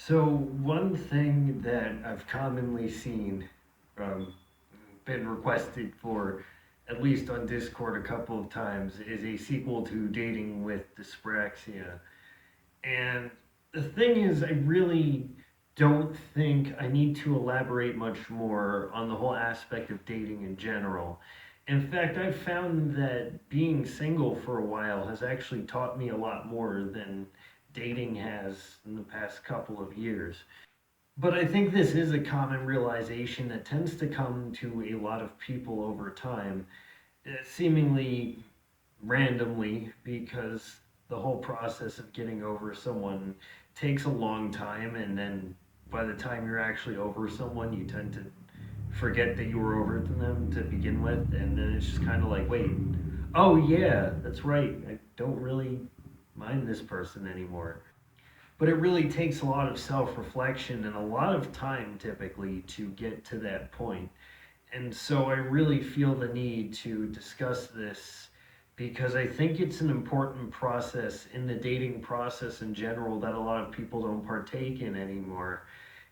So one thing that I've commonly seen, um, been requested for, at least on Discord a couple of times, is a sequel to Dating with Dyspraxia. And the thing is, I really don't think I need to elaborate much more on the whole aspect of dating in general. In fact, I've found that being single for a while has actually taught me a lot more than dating has in the past couple of years. But I think this is a common realization that tends to come to a lot of people over time, seemingly randomly, because the whole process of getting over someone takes a long time, and then by the time you're actually over someone, you tend to forget that you were over them to begin with, and then it's just kind of like, wait, oh yeah, that's right, I don't really mind this person anymore. But it really takes a lot of self reflection and a lot of time typically to get to that point. And so I really feel the need to discuss this because I think it's an important process in the dating process in general that a lot of people don't partake in anymore.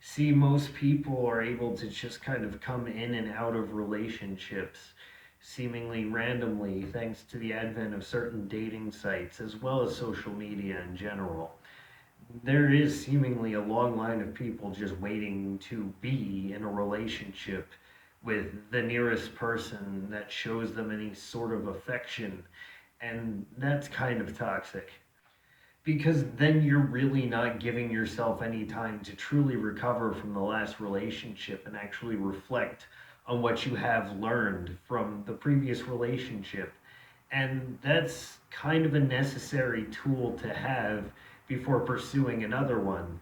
See, most people are able to just kind of come in and out of relationships seemingly randomly thanks to the advent of certain dating sites as well as social media in general. There is seemingly a long line of people just waiting to be in a relationship with the nearest person that shows them any sort of affection. And that's kind of toxic because then you're really not giving yourself any time to truly recover from the last relationship and actually reflect on what you have learned from the previous relationship. And that's kind of a necessary tool to have before pursuing another one.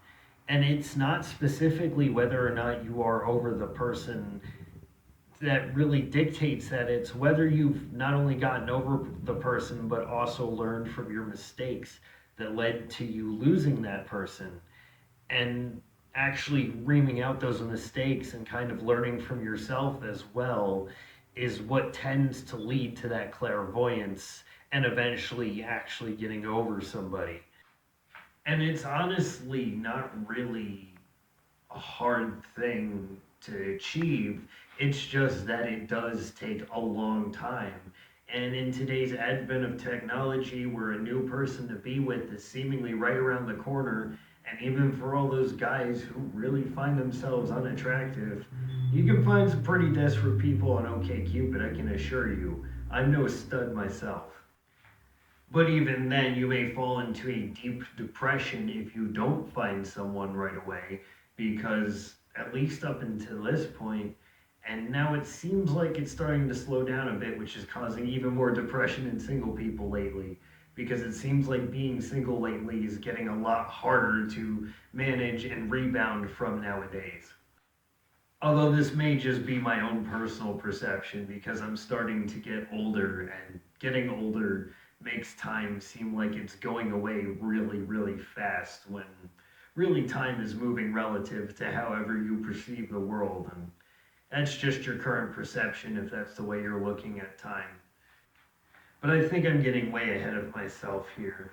And it's not specifically whether or not you are over the person that really dictates that. It's whether you've not only gotten over the person, but also learned from your mistakes that led to you losing that person. And actually reaming out those mistakes and kind of learning from yourself as well is what tends to lead to that clairvoyance and eventually actually getting over somebody. And it's honestly not really a hard thing to achieve. It's just that it does take a long time. And in today's advent of technology, where a new person to be with is seemingly right around the corner, and even for all those guys who really find themselves unattractive, you can find some pretty desperate people on OkCupid, I can assure you. I'm no stud myself. But even then, you may fall into a deep depression if you don't find someone right away, because at least up until this point, and now it seems like it's starting to slow down a bit, which is causing even more depression in single people lately. Because it seems like being single lately is getting a lot harder to manage and rebound from nowadays. Although this may just be my own personal perception because I'm starting to get older, and getting older makes time seem like it's going away really, really fast when really time is moving relative to however you perceive the world. And that's just your current perception if that's the way you're looking at time. But I think I'm getting way ahead of myself here,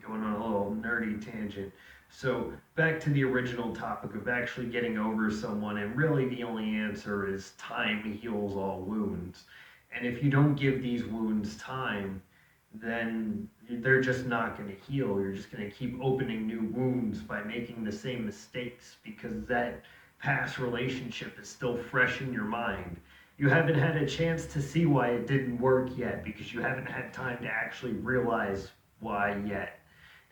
going on a little nerdy tangent. So, back to the original topic of actually getting over someone, and really the only answer is time heals all wounds. And if you don't give these wounds time, then they're just not going to heal. You're just going to keep opening new wounds by making the same mistakes because that past relationship is still fresh in your mind. You haven't had a chance to see why it didn't work yet because you haven't had time to actually realize why yet.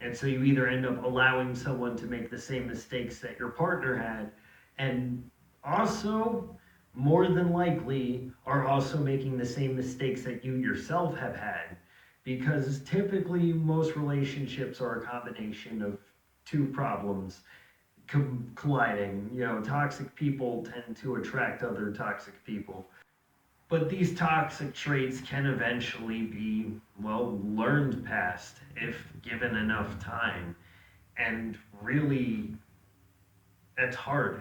And so you either end up allowing someone to make the same mistakes that your partner had, and also, more than likely, are also making the same mistakes that you yourself have had. Because typically, most relationships are a combination of two problems colliding. You know, toxic people tend to attract other toxic people. But these toxic traits can eventually be, well, learned past if given enough time. And really, that's hard.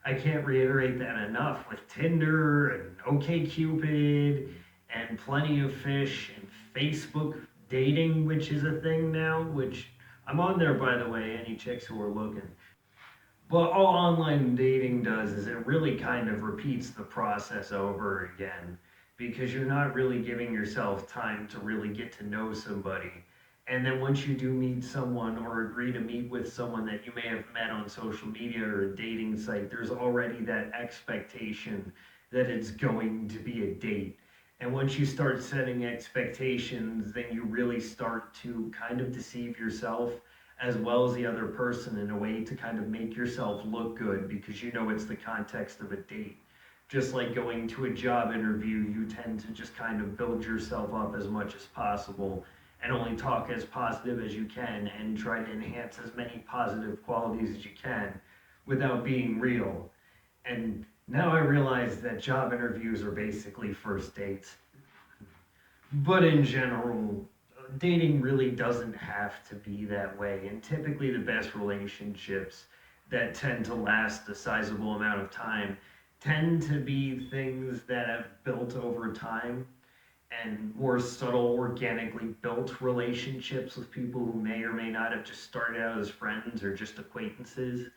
I can't reiterate that enough with Tinder and OkCupid and Plenty of Fish and Facebook dating, which is a thing now, which I'm on there by the way, any chicks who are looking. But all online dating does is it really kind of repeats the process over again because you're not really giving yourself time to really get to know somebody. And then once you do meet someone or agree to meet with someone that you may have met on social media or a dating site, there's already that expectation that it's going to be a date. And once you start setting expectations, then you really start to kind of deceive yourself as well as the other person in a way to kind of make yourself look good because you know it's the context of a date. Just like going to a job interview, you tend to just kind of build yourself up as much as possible and only talk as positive as you can and try to enhance as many positive qualities as you can without being real. And now I realize that job interviews are basically first dates. But in general, dating really doesn't have to be that way. And typically, the best relationships that tend to last a sizable amount of time tend to be things that have built over time and more subtle, organically built relationships with people who may or may not have just started out as friends or just acquaintances.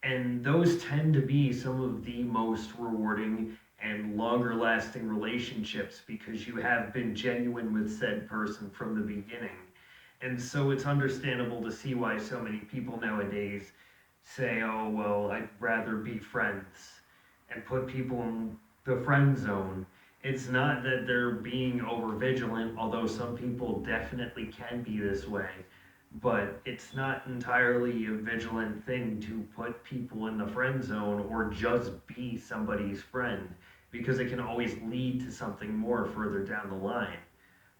And those tend to be some of the most rewarding and longer lasting relationships because you have been genuine with said person from the beginning. And so it's understandable to see why so many people nowadays say, oh, well, I'd rather be friends and put people in the friend zone. It's not that they're being over vigilant, although some people definitely can be this way, but it's not entirely a vigilant thing to put people in the friend zone or just be somebody's friend because it can always lead to something more further down the line.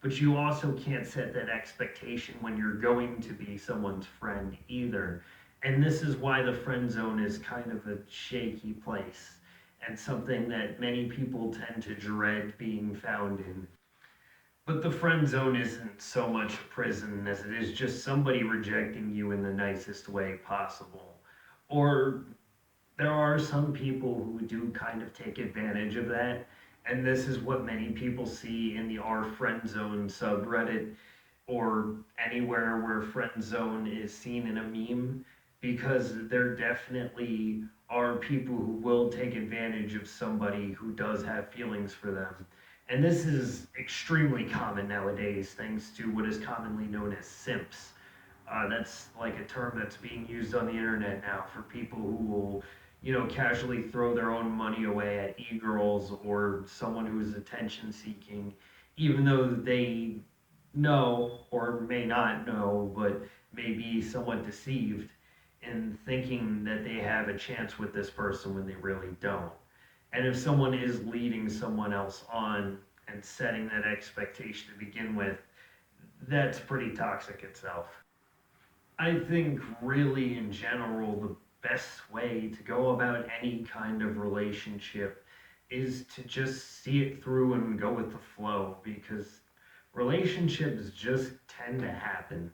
But you also can't set that expectation when you're going to be someone's friend either. And this is why the friend zone is kind of a shaky place and something that many people tend to dread being found in. But the friend zone isn't so much a prison as it is just somebody rejecting you in the nicest way possible. Or there are some people who do kind of take advantage of that. And this is what many people see in the R Friend Zone subreddit or anywhere where friend zone is seen in a meme because there definitely are people who will take advantage of somebody who does have feelings for them. And this is extremely common nowadays thanks to what is commonly known as simps. That's like a term that's being used on the internet now for people who will, casually throw their own money away at e-girls or someone who is attention seeking, even though they know or may not know, but may be somewhat deceived in thinking that they have a chance with this person when they really don't. And if someone is leading someone else on and setting that expectation to begin with, that's pretty toxic itself. I think, really, in general, the best way to go about any kind of relationship is to just see it through and go with the flow because relationships just tend to happen.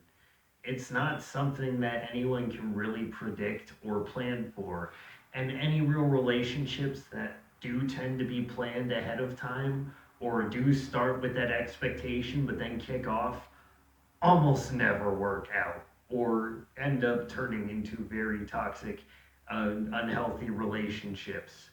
It's not something that anyone can really predict or plan for. And any real relationships that do tend to be planned ahead of time or do start with that expectation but then kick off almost never work out or end up turning into very toxic, unhealthy relationships.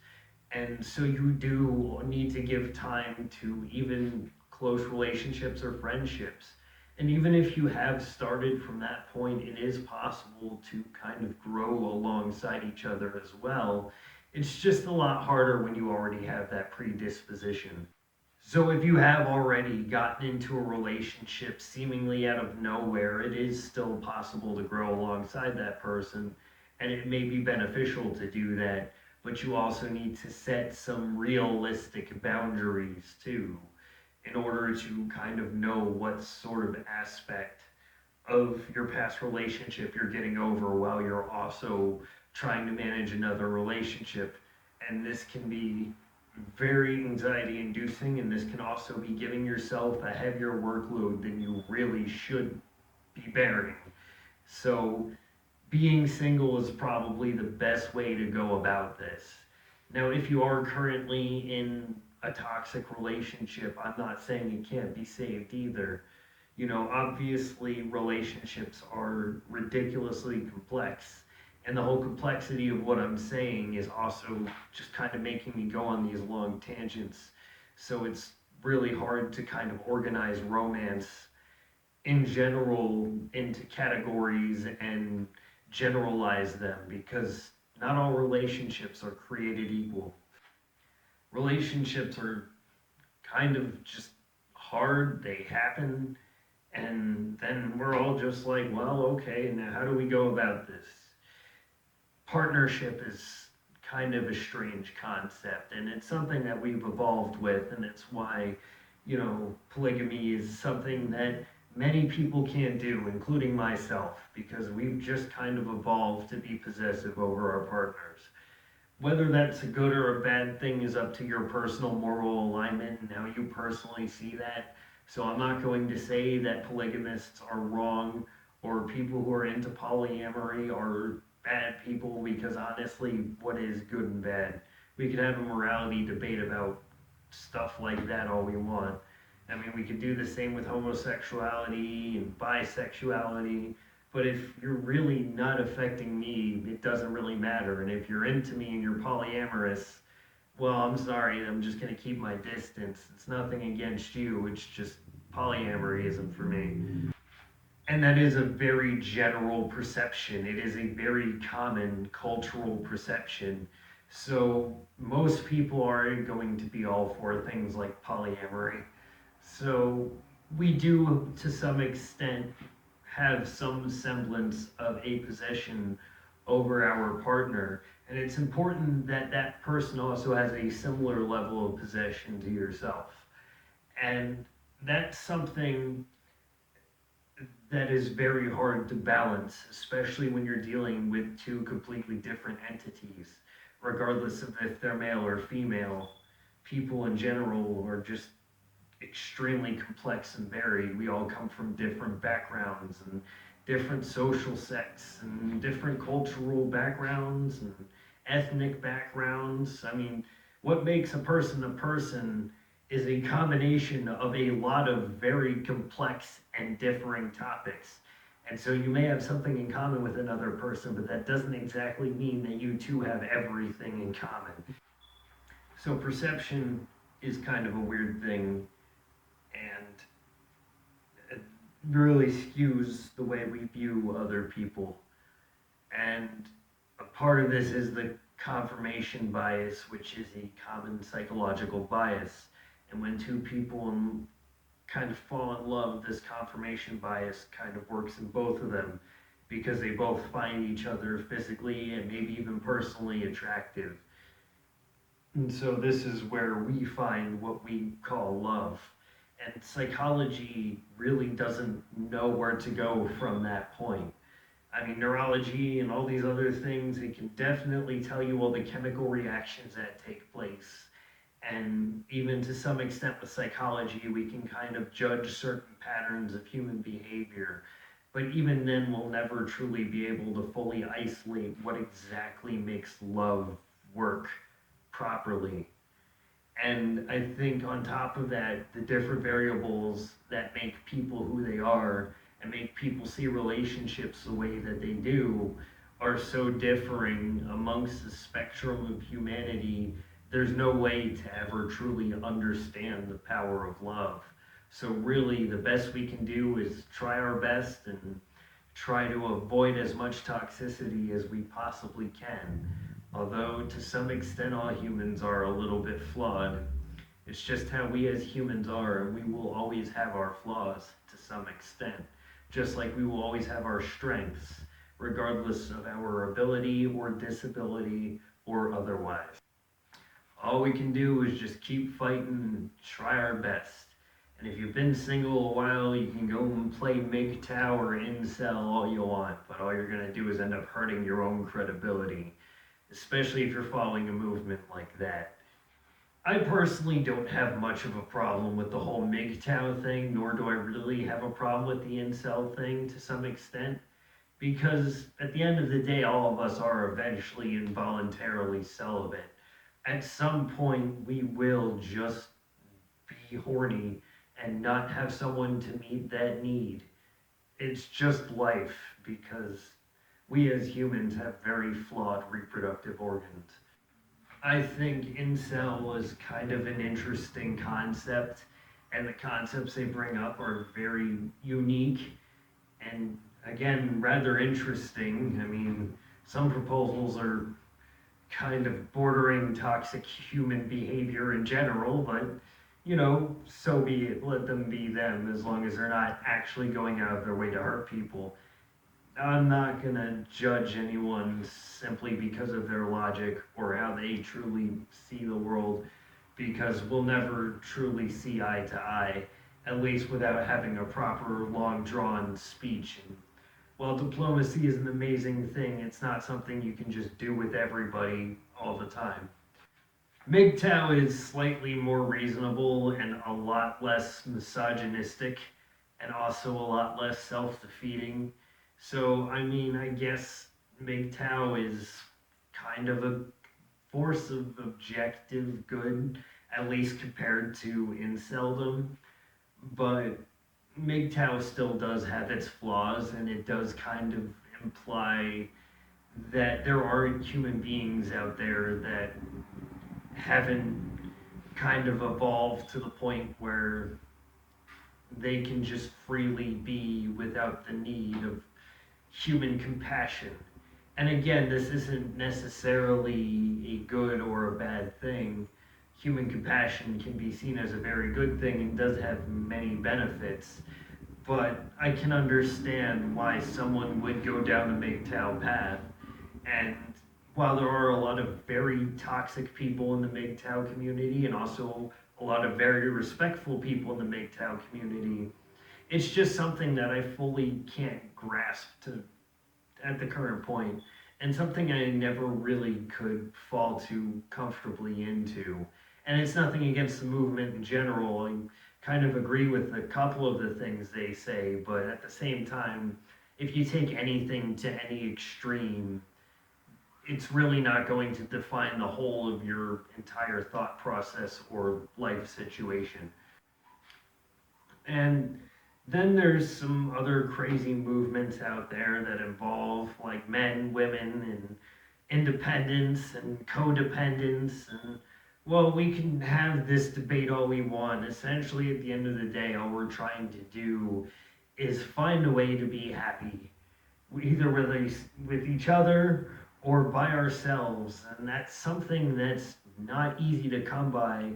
And so you do need to give time to even close relationships or friendships. And even if you have started from that point, it is possible to kind of grow alongside each other as well. It's just a lot harder when you already have that predisposition. So if you have already gotten into a relationship seemingly out of nowhere, it is still possible to grow alongside that person, and it may be beneficial to do that, but you also need to set some realistic boundaries too, in order to kind of know what sort of aspect of your past relationship you're getting over while you're also trying to manage another relationship. And this can be very anxiety inducing, and this can also be giving yourself a heavier workload than you really should be bearing. So, being single is probably the best way to go about this. Now, if you are currently in a toxic relationship, I'm not saying it can't be saved either. Obviously, relationships are ridiculously complex, And the whole complexity of what I'm saying is also just kind of making me go on these long tangents. So it's really hard to kind of organize romance in general into categories and generalize them, because not all relationships are created equal. Relationships are kind of just hard, they happen, and then we're all just like, well, okay, now how do we go about this? Partnership is kind of a strange concept, and it's something that we've evolved with, and it's why, polygamy is something that many people can't do, including myself, because we've just kind of evolved to be possessive over our partners. Whether that's a good or a bad thing is up to your personal moral alignment and how you personally see that. So I'm not going to say that polygamists are wrong or people who are into polyamory are bad people, because honestly, what is good and bad? We could have a morality debate about stuff like that all we want. I mean, we could do the same with homosexuality and bisexuality, but if you're really not affecting me, it doesn't really matter. And if you're into me and you're polyamorous, well, I'm sorry, I'm just going to keep my distance. It's nothing against you, it's just polyamory isn't for me. And that is a very general perception. It is a very common cultural perception. So most people aren't going to be all for things like polyamory. So we do, to some extent, have some semblance of a possession over our partner. And it's important that that person also has a similar level of possession to yourself. And that's something that is very hard to balance, especially when you're dealing with two completely different entities, regardless of if they're male or female. People in general are just extremely complex and varied. We all come from different backgrounds and different social sects and different cultural backgrounds and ethnic backgrounds. I mean, what makes a person is a combination of a lot of very complex and differing topics. And so you may have something in common with another person, but that doesn't exactly mean that you two have everything in common. So perception is kind of a weird thing, and it really skews the way we view other people. And a part of this is the confirmation bias, which is a common psychological bias. And when two people kind of fall in love, this confirmation bias kind of works in both of them, because they both find each other physically and maybe even personally attractive. And so this is where we find what we call love. And psychology really doesn't know where to go from that point. I mean, neurology and all these other things, it can definitely tell you all the chemical reactions that take place. And even to some extent with psychology, we can kind of judge certain patterns of human behavior. But even then, we'll never truly be able to fully isolate what exactly makes love work properly. And I think on top of that, the different variables that make people who they are and make people see relationships the way that they do are so differing amongst the spectrum of humanity. There's no way to ever truly understand the power of love. So, really, the best we can do is try our best and try to avoid as much toxicity as we possibly can. Although, to some extent, all humans are a little bit flawed. It's just how we as humans are, and we will always have our flaws to some extent, just like we will always have our strengths, regardless of our ability or disability or otherwise. All we can do is just keep fighting and try our best. And if you've been single a while, you can go and play MGTOW or incel all you want, but all you're going to do is end up hurting your own credibility, especially if you're following a movement like that. I personally don't have much of a problem with the whole MGTOW thing, nor do I really have a problem with the incel thing to some extent, because at the end of the day, all of us are eventually involuntarily celibate. At some point, we will just be horny and not have someone to meet that need. It's just life, because we as humans have very flawed reproductive organs. I think incel is kind of an interesting concept, and the concepts they bring up are very unique and, again, rather interesting. I mean, some proposals are kind of bordering toxic human behavior in general, but so be it. Let them be them as long as they're not actually going out of their way to hurt people. I'm not gonna judge anyone simply because of their logic or how they truly see the world, because we'll never truly see eye to eye, at least without having a proper, long drawn speech. And while diplomacy is an amazing thing, it's not something you can just do with everybody all the time. MGTOW is slightly more reasonable and a lot less misogynistic and also a lot less self defeating. So, I mean, I guess MGTOW is kind of a force of objective good, at least compared to Inceldom. But MGTOW still does have its flaws, and it does kind of imply that there are human beings out there that haven't kind of evolved to the point where they can just freely be without the need of human compassion. And again, this isn't necessarily a good or a bad thing. Human compassion can be seen as a very good thing and does have many benefits. But I can understand why someone would go down the MGTOW path. And while there are a lot of very toxic people in the MGTOW community and also a lot of very respectful people in the MGTOW community, it's just something that I fully can't grasp to at the current point, and something I never really could fall too comfortably into. And it's nothing against the movement in general. I kind of agree with a couple of the things they say, but at the same time, if you take anything to any extreme, it's really not going to define the whole of your entire thought process or life situation. And then there's some other crazy movements out there that involve like men, women, and independence and codependence. And well, we can have this debate all we want. Essentially, at the end of the day, all we're trying to do is find a way to be happy, either with each other or by ourselves. And that's something that's not easy to come by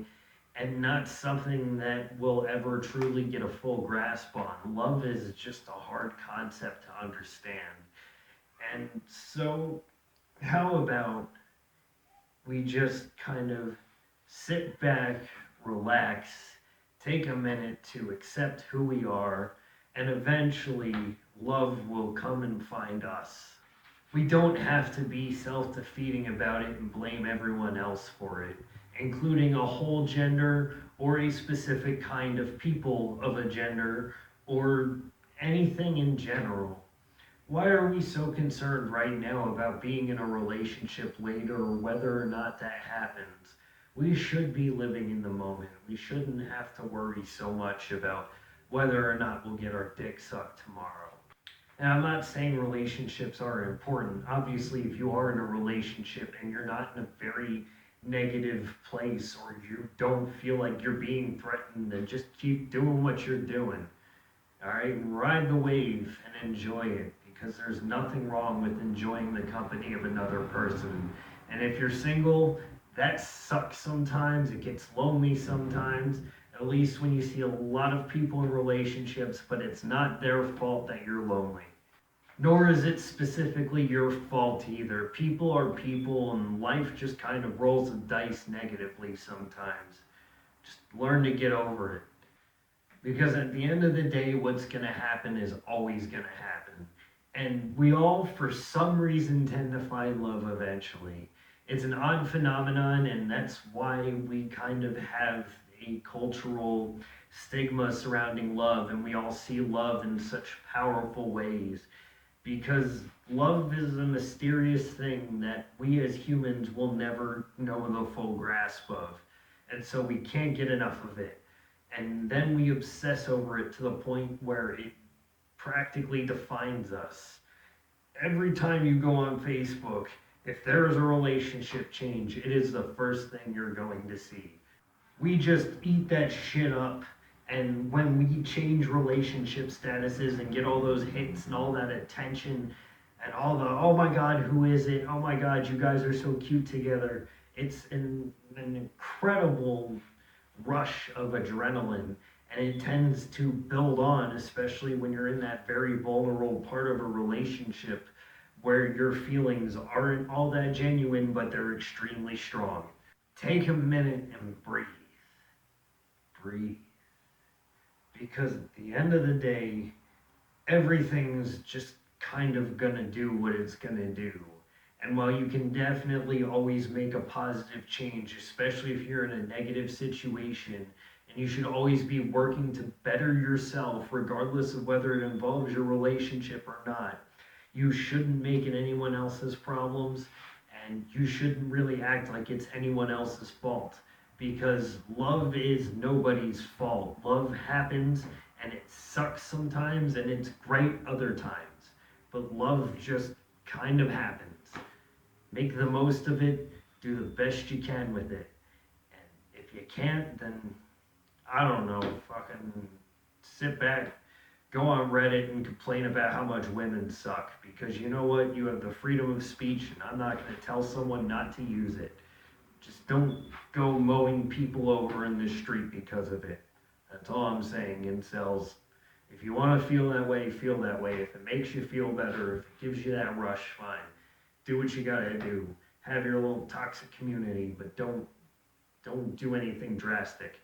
and not something that we'll ever truly get a full grasp on. Love is just a hard concept to understand. And so, how about we just kind of sit back, relax, take a minute to accept who we are, and eventually love will come and find us. We don't have to be self defeating about it and blame everyone else for it, including a whole gender or a specific kind of people of a gender or anything in general. Why are we so concerned right now about being in a relationship later or whether or not that happens? We should be living in the moment. We shouldn't have to worry so much about whether or not we'll get our dick sucked tomorrow. And I'm not saying relationships are important. Obviously, if you are in a relationship and you're not in a very negative place or you don't feel like you're being threatened, then just keep doing what you're doing. All right, ride the wave and enjoy it, because there's nothing wrong with enjoying the company of another person. And if you're single, that sucks sometimes. It gets lonely sometimes. At least when you see a lot of people in relationships, but it's not their fault that you're lonely. Nor is it specifically your fault either. People are people, and life just kind of rolls the dice negatively sometimes. Just learn to get over it. Because at the end of the day, what's going to happen is always going to happen. And we all, for some reason, tend to find love eventually. It's an odd phenomenon, and that's why we kind of have a cultural stigma surrounding love, and we all see love in such powerful ways. Because love is a mysterious thing that we as humans will never know the full grasp of. And so we can't get enough of it. And then we obsess over it to the point where it practically defines us. Every time you go on Facebook, if there is a relationship change, it is the first thing you're going to see. We just eat that shit up. And when we change relationship statuses and get all those hits and all that attention and all the, oh my God, who is it? Oh my God, you guys are so cute together. It's an incredible rush of adrenaline, and it tends to build on, especially when you're in that very vulnerable part of a relationship where your feelings aren't all that genuine, but they're extremely strong. Take a minute and breathe. Breathe. Because at the end of the day, everything's just kind of gonna do what it's gonna do. And while you can definitely always make a positive change, especially if you're in a negative situation, and you should always be working to better yourself, regardless of whether it involves your relationship or not, you shouldn't make it anyone else's problems, and you shouldn't really act like it's anyone else's fault. Because love is nobody's fault. Love happens and it sucks sometimes and it's great other times. But love just kind of happens. Make the most of it, do the best you can with it. And if you can't, then I don't know, fucking sit back, go on Reddit and complain about how much women suck. Because you know what? You have the freedom of speech, and I'm not going to tell someone not to use it. Just don't go mowing people over in the street because of it. That's all I'm saying, incels. If you want to feel that way, feel that way. If it makes you feel better, if it gives you that rush, fine. Do what you gotta do. Have your little toxic community, but don't do anything drastic.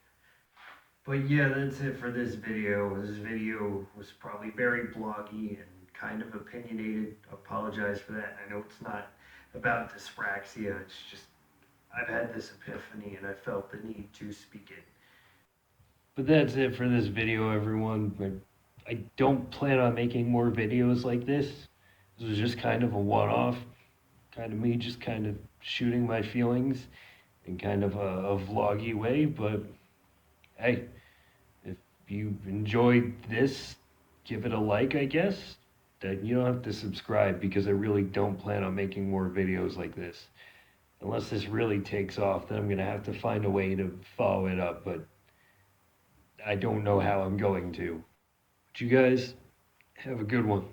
But yeah, that's it for this video. This video was probably very bloggy and kind of opinionated. I apologize for that. I know it's not about dyspraxia. It's just I've had this epiphany and I felt the need to speak it. But that's it for this video, everyone. I don't plan on making more videos like this. This was just kind of a one-off, kind of me just kind of shooting my feelings in kind of a vloggy way. But hey, if you enjoyed this, give it a like, I guess. You don't have to subscribe because I really don't plan on making more videos like this. Unless this really takes off, then I'm going to have to find a way to follow it up, but I don't know how I'm going to. But you guys have a good one.